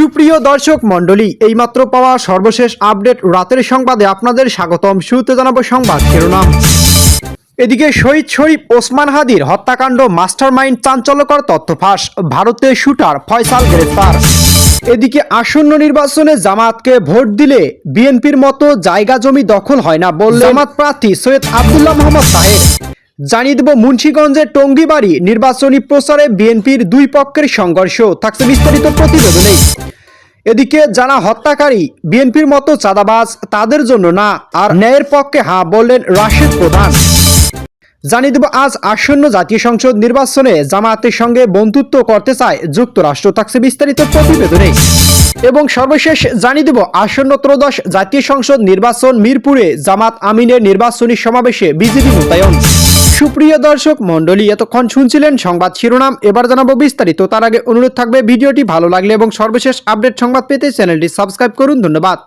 সুপ্রিয় দর্শক মণ্ডলী, এইমাত্র পাওয়া সর্বশেষ আপডেট রাতের সংবাদে আপনাদের স্বাগতম। শুরুতে জানাবো সংবাদ শিরোনাম। এদিকে শহীদ শরীফ ওসমান হাদির হত্যাকাণ্ড মাস্টারমাইন্ড, চাঞ্চল্যকর তথ্য ফাঁস, ভারতের শুটার ফয়সাল গ্রেফতার। এদিকে আসন্ন নির্বাচনে জামাতকে ভোট দিলে বিএনপির মতো জায়গা জমি দখল হয় না বললেন জামাত প্রার্থী সৈয়দ আব্দুল্লাহ মোহাম্মদ তাহের। জানিয়ে দেব মুন্সিগঞ্জের টঙ্গিবাড়ি নির্বাচনী প্রচারে বিএনপির দুই পক্ষের সংঘর্ষ, থাকছে বিস্তারিত প্রতিবেদনে। এদিকে যারা হত্যাকারী বিএনপির মতো চাঁদাবাজ তাদের জন্য না, আর ন্যায়ের পক্ষে হ্যাঁ বললেন রাশেদ প্রধান। জানিয়ে দেব আজ আসন্ন জাতীয় সংসদ নির্বাচনে জামায়াতের সঙ্গে বন্ধুত্ব করতে চায় যুক্তরাষ্ট্র, থাকছে বিস্তারিত প্রতিবেদনে। এবং সর্বশেষ জানিয়ে দেব আসন্ন ত্রয়োদশ জাতীয় সংসদ নির্বাচন মিরপুরে জামাত আমিনের নির্বাচনী সমাবেশে বিজেপি মোতায়েন। সুপ্রিয় দর্শক মণ্ডলী, এতক্ষণ শুনছিলেন সংবাদ শিরোনাম, এবার জানাবো বিস্তারিত। তার আগে অনুরোধ থাকবে ভিডিওটি ভালো লাগলে এবং সর্বশেষ আপডেট সংবাদ পেতে চ্যানেলটি সাবস্ক্রাইব করুন। ধন্যবাদ।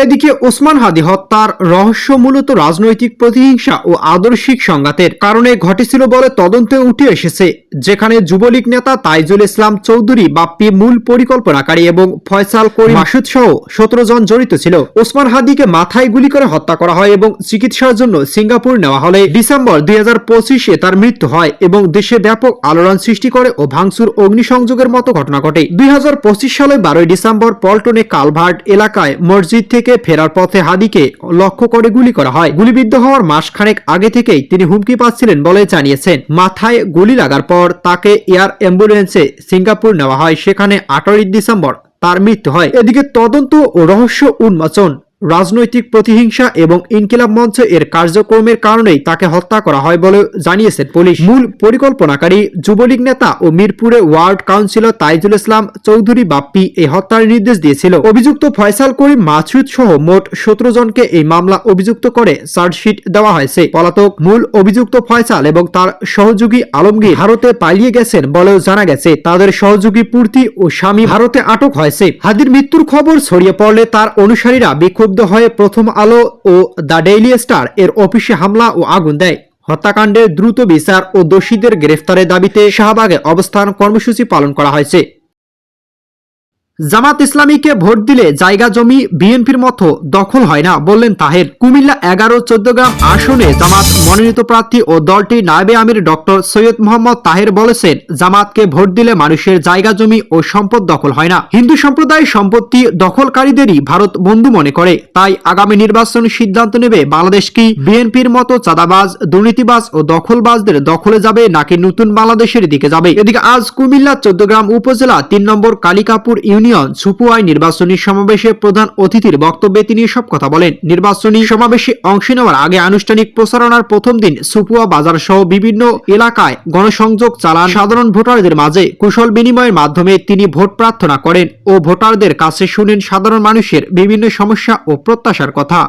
এদিকে ওসমান হাদি হত্যার রহস্য মূলত রাজনৈতিক প্রতিহিংসা ও আদর্শিক সংঘাতের কারণে ঘটেছিল বলে তদন্তে উঠে এসেছে, যেখানে যুবলীগ নেতা তাইজুল ইসলাম চৌধুরী বাপ্পি মূল পরিকল্পনাকারী এবং ফয়সাল করিম মাসুদ সহ 17 জন জড়িত ছিল। ওসমান হাদিকে মাথায় গুলি করে হত্যা করা হয় এবং চিকিৎসার জন্য সিঙ্গাপুর নেওয়া হলে ডিসেম্বর 2025-এ তার মৃত্যু হয় এবং দেশে ব্যাপক আলোড়ন সৃষ্টি করে ও ভাঙচুর অগ্নিসংযোগের মতো ঘটনা ঘটে। 2025 সালে 12 ডিসেম্বর পল্টনে কালভার্ট এলাকায় মসজিদ থেকে ফেরার পথে হাদিকে লক্ষ্য করে গুলি করা হয়। গুলিবিদ্ধ হওয়ার মাসখানেক আগে থেকেই তিনি হুমকি পাচ্ছিলেন বলে জানিয়েছেন। মাথায় গুলি লাগার পর তাকে এয়ার অ্যাম্বুলেন্সে সিঙ্গাপুর নেওয়া হয়, সেখানে 18 ডিসেম্বর তার মৃত্যু হয়। এদিকে তদন্ত ও রহস্য উন্মোচন, রাজনৈতিক প্রতিহিংসা এবং ইনকিলাব মঞ্চ এর কার্যক্রমের কারণেই তাকে হত্যা করা হয় বলে জানিয়েছেন পুলিশ। মূল পরিকল্পনাকারী যুবলীগ নেতা ও মিরপুরে ওয়ার্ড কাউন্সিলর তাইজুল ইসলাম চৌধুরী বাপ্পি এই হত্যার নির্দেশ দিয়েছিল। অভিযুক্ত ফয়সাল করিম মাসুদ সহ মোট 17 জনকে এই মামলা অভিযুক্ত করে চার্জশিট দেওয়া হয়েছে। পলাতক মূল অভিযুক্ত ফয়সাল এবং তার সহযোগী আলমগীর ভারতে পালিয়ে গেছেন বলেও জানা গেছে। তাদের সহযোগী পূর্তি ও স্বামী ভারতে আটক হয়েছে। হাদির মৃত্যুর খবর ছড়িয়ে পড়লে তার অনুসারীরা বিক্ষোভ হয়ে প্রথম আলো ও দ্য ডেইলি স্টার এর অফিসে হামলা ও আগুন দেয়। হত্যাকাণ্ডের দ্রুত বিচার ও দোষীদের গ্রেফতারের দাবিতে শাহবাগে অবস্থান কর্মসূচি পালন করা হয়েছে। জামাত ইসলামীকে ভোট দিলে জায়গা জমি বিএনপির মতো দখল হয় না বললেন তাহের। কুমিল্লা 11-14 আসনে জামাত মনোনীত প্রার্থী ও দলটির নায়েবে আমির ডক্টর সৈয়দ মোহাম্মদ তাহের বলেছেন, জামাতকে ভোট দিলে মানুষের জায়গা জমি ও সম্পদ দখল হয় না। হিন্দু সম্প্রদায়ের সম্পত্তি দখলকারীদেরই ভারত বন্ধু মনে করে। তাই আগামী নির্বাচন সিদ্ধান্ত নেবে বাংলাদেশ কি বিএনপির মতো চাঁদাবাজ, দুর্নীতিবাজ ও দখলবাজদের দখলে যাবে নাকি নতুন বাংলাদেশের দিকে যাবে। এদিকে আজ কুমিল্লা 14 উপজেলা 3 নম্বর কালিকাপুর ইউনিয়ন সুপুয়ায় নির্বাচনী সমাবেশে প্রধান অতিথির বক্তব্যে তিনি সব কথা বলেন। নির্বাচনী সমাবেশে অংশ নেওয়ার আগে আনুষ্ঠানিক প্রচারণার প্রথম দিন সুপুয়া বাজার সহ বিভিন্ন এলাকায় গণসংযোগ চালান সাধারণ ভোটারদের মাঝে। কুশল বিনিময়ের মাধ্যমে তিনি ভোট প্রার্থনা করেন ও ভোটারদের কাছে শুনেন সাধারণ মানুষের বিভিন্ন সমস্যা ও প্রত্যাশার কথা।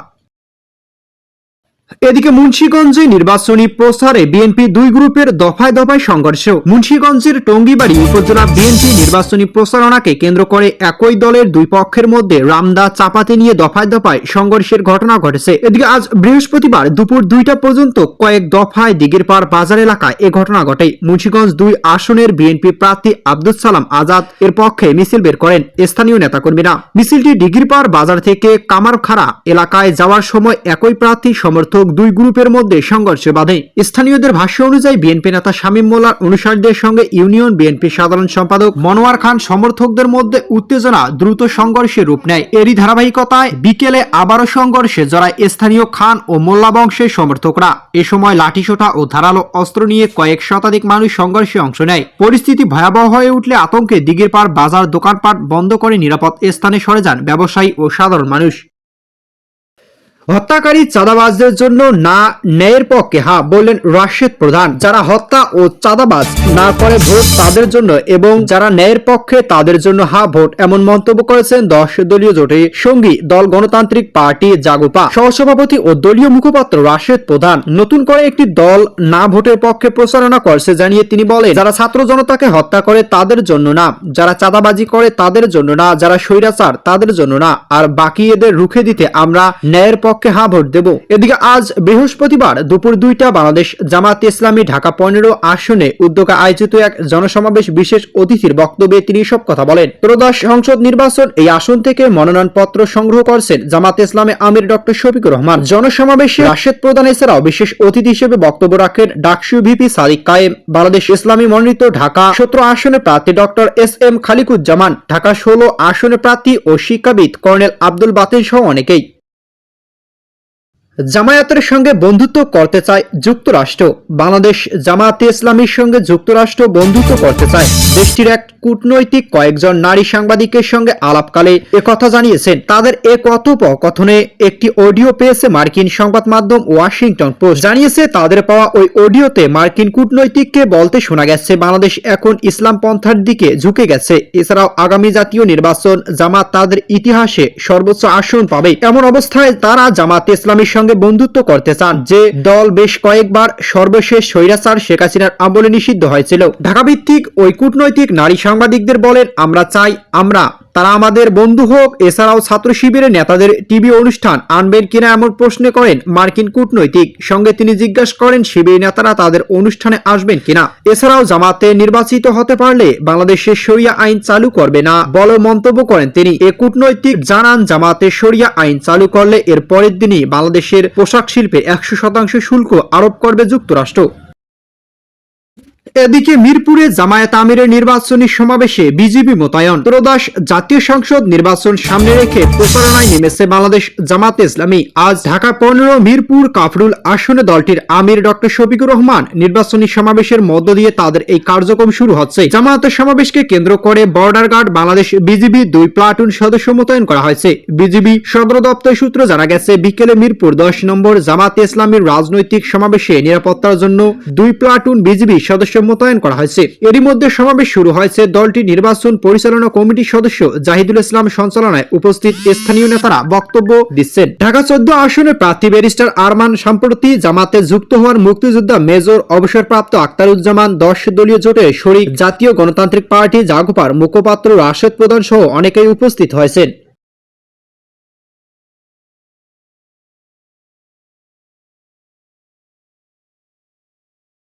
এদিকে মুন্সিগঞ্জে নির্বাচনী প্রচারে বিএনপি দুই গ্রুপের দফায় দফায় সংঘর্ষ। মুন্সিগঞ্জের টঙ্গিবাড়ি উপজেলা বিএনপি নির্বাচনী প্রচারণাকে কেন্দ্র করে একই দলের দুই পক্ষের মধ্যে রামদা চাপাতি নিয়ে দফায় দফায় সংঘর্ষের ঘটনা ঘটেছে। এদিকে আজ বৃহস্পতিবার দুপুর 2টা পর্যন্ত কয়েক দফায় দিঘিরপাড় বাজার এলাকায় এ ঘটনা ঘটে। মুন্সিগঞ্জ 2 আসনের বিএনপি প্রার্থী আব্দুল সালাম আজাদ এর পক্ষে মিছিল বের করেন স্থানীয় নেতাকর্মীরা। মিছিলটি দিঘিরপাড় বাজার থেকে কামারখাড়া এলাকায় যাওয়ার সময় একই প্রার্থী সমর্থক দুই গ্রুপের মধ্যে সংঘর্ষ বাধে। স্থানীয়দের ভাষ্য অনুযায়ী বিএনপি নেতা শামীম মোল্লার অনুসারীদের সঙ্গে ইউনিয়ন বিএনপি সাধারণ সম্পাদক মনোয়ার খান সমর্থকদের মধ্যে উত্তেজনা দ্রুত সংঘর্ষের রূপ নেয়। এরই ধারাবাহিকতায় বিকেলে আবারও সংঘর্ষে জড়ায় স্থানীয় খান ও মোল্লা বংশের সমর্থকরা। এ সময় লাঠিসোঁটা ও ধারালো অস্ত্র নিয়ে কয়েক শতাধিক মানুষ সংঘর্ষে অংশ নেয়। পরিস্থিতি ভয়াবহ হয়ে উঠলে আতঙ্কে দিঘিরপাড় বাজার দোকানপাট বন্ধ করে নিরাপদ স্থানে সরে যান ব্যবসায়ী ও সাধারণ মানুষ। হত্যাকারী চাঁদাবাজদের জন্য না, ন্যায়ের পক্ষে হ্যাঁ বললেন রাশেদ প্রধান। যারা হত্যা ও চাঁদাবাজ না করে ভোট তাদের জন্য এবং যারা ন্যায়ের পক্ষে তাদের জন্য হ্যাঁ ভোট, এমন মন্তব্য করেছেন 10 দলীয় জোটের সঙ্গী দল গণতান্ত্রিক পার্টি জাগুপা সহসভাপতি ও দলীয় মুখপাত্র রাশেদ প্রধান। নতুন করে একটি দল না ভোটের পক্ষে প্রচারণা করছে জানিয়ে তিনি বলেন, যারা ছাত্র জনতাকে হত্যা করে তাদের জন্য না, যারা চাঁদাবাজি করে তাদের জন্য না, যারা স্বৈরাচার তাদের জন্য না, আর বাকি এদের রুখে দিতে আমরা ন্যায়ের পক্ষে পক্ষে হা ভোট দেব। এদিকে আজ বৃহস্পতিবার দুপুর 2টা বাংলাদেশ জামাত ইসলামী ঢাকা 15 আসনে উদ্যোগে আয়োজিত এক জনসমাবেশ বিশেষ অতিথির বক্তব্যে তিনি সব কথা বলেন। ত্রয়োদশ সংসদ নির্বাচন এই আসন থেকে মনোনয়নপত্র সংগ্রহ করছেন জামাত ইসলামী আমির ডক্টর শফিকুর রহমান। জনসমাবেশে রাশেদ প্রধান এছাড়াও বিশেষ অতিথি হিসেবে বক্তব্য রাখেন ডাকসু ভিপি সাদিক কায়েম, বাংলাদেশ ইসলামী মনোনীত ঢাকা 17 আসনে প্রার্থী ডক্টর SM খালিকুজ্জামান, ঢাকা 16 আসনে প্রার্থী ও শিক্ষাবিদ কর্নেল আব্দুল বাতিন সহ অনেকেই। জামায়াতের সঙ্গে বন্ধুত্ব করতে চায় যুক্তরাষ্ট্র। বাংলাদেশ জামায়াতে ইসলামীর সঙ্গে যুক্তরাষ্ট্র বন্ধুত্ব করতে চায়। দেশটির এক কূটনৈতিক কয়েকজন নারী সাংবাদিকের সঙ্গে আলাপকালে একথা জানিয়েছেন। তাদের এ কথোপকথনে একটি অডিও পেয়েছে মার্কিন সংবাদ মাধ্যম ওয়াশিংটন পোস্ট। জানিয়েছে তাদের পাওয়া ওই অডিওতে মার্কিন কূটনৈতিককে বলতে শোনা গেছে বাংলাদেশ এখন ইসলাম পন্থার দিকে ঝুঁকে গেছে। এছাড়াও আগামী জাতীয় নির্বাচন জামাত তাদের ইতিহাসে সর্বোচ্চ আসন পাবে। এমন অবস্থায় তারা জামাতে ইসলামীর সঙ্গে বন্ধুত্ব করতে চান, যে দল বেশ কয়েকবার সর্বশেষ স্বৈরাচার শেখ হাসিনার আমলে নিষিদ্ধ হয়েছিল। ঢাকা ভিত্তিক ওই কূটনৈতিক নারী সাংবাদিকদের বলেন, আমরা চাই তারা আমাদের বন্ধু হোক। এছাড়াও ছাত্র শিবিরের নেতাদের টিভি অনুষ্ঠান আনবেন কিনা এমন প্রশ্ন করেন মার্কিন কূটনৈতিক। সঙ্গে তিনি জিজ্ঞাসা করেন শিবির নেতারা তাদের অনুষ্ঠানে আসবেন কিনা। এছাড়াও জামাতে নির্বাচিত হতে পারলে বাংলাদেশে শরিয়া আইন চালু করবে না বলে মন্তব্য করেন তিনি। এ কূটনৈতিক জানান, জামাতে শরিয়া আইন চালু করলে এর পরের দিনই বাংলাদেশের পোশাক শিল্পে 100% শুল্ক আরোপ করবে যুক্তরাষ্ট্র। এদিকে মিরপুরে জামায়াত আমিরের নির্বাচনী সমাবেশে বিজিবি মোতায়েন। ত্রয়োদশ জাতীয় সংসদ নির্বাচন সামনে রেখে প্রচারণায় নেমেছে বাংলাদেশ জামাতে ইসলামী। আজ ঢাকা 15 মিরপুর কাফরুল আসনে দলটির আমির ডক্টর শফিকুর রহমান নির্বাচনী সমাবেশের মধ্য দিয়ে তাদের এই কার্যক্রম শুরু হচ্ছে। জামায়াতের সমাবেশকে কেন্দ্র করে border guard Bangladesh BGB 2 platoon সদস্য মোতায়েন করা হয়েছে। বিজিবি সদর দপ্তর সূত্র জানা গেছে, বিকেলে মিরপুর 10 নম্বর জামাতে ইসলামীর রাজনৈতিক সমাবেশে নিরাপত্তার জন্য 2 প্লাটুন বিজিবি সদস্য মোতায়েন করা হয়েছে। এরই মধ্যে সমাবেশ শুরু হয়েছে। দলটি নির্বাচন পরিচালনা কমিটির সদস্য জাহিদুল ইসলাম সঞ্চালনায় উপস্থিত স্থানীয় নেতারা বক্তব্য দিচ্ছেন। ঢাকা 14 আসনে প্রার্থী ব্যারিস্টার আরমান সম্প্রতি জামাতে যুক্ত হওয়ার মুক্তিযোদ্ধা মেজর অবসরপ্রাপ্ত আক্তারুজ্জামান 10 দলীয় জোটে শরিক জাতীয় গণতান্ত্রিক পার্টি জাগোপার মুখপাত্র রাশেদ প্রধান সহ অনেকেই উপস্থিত হয়েছেন।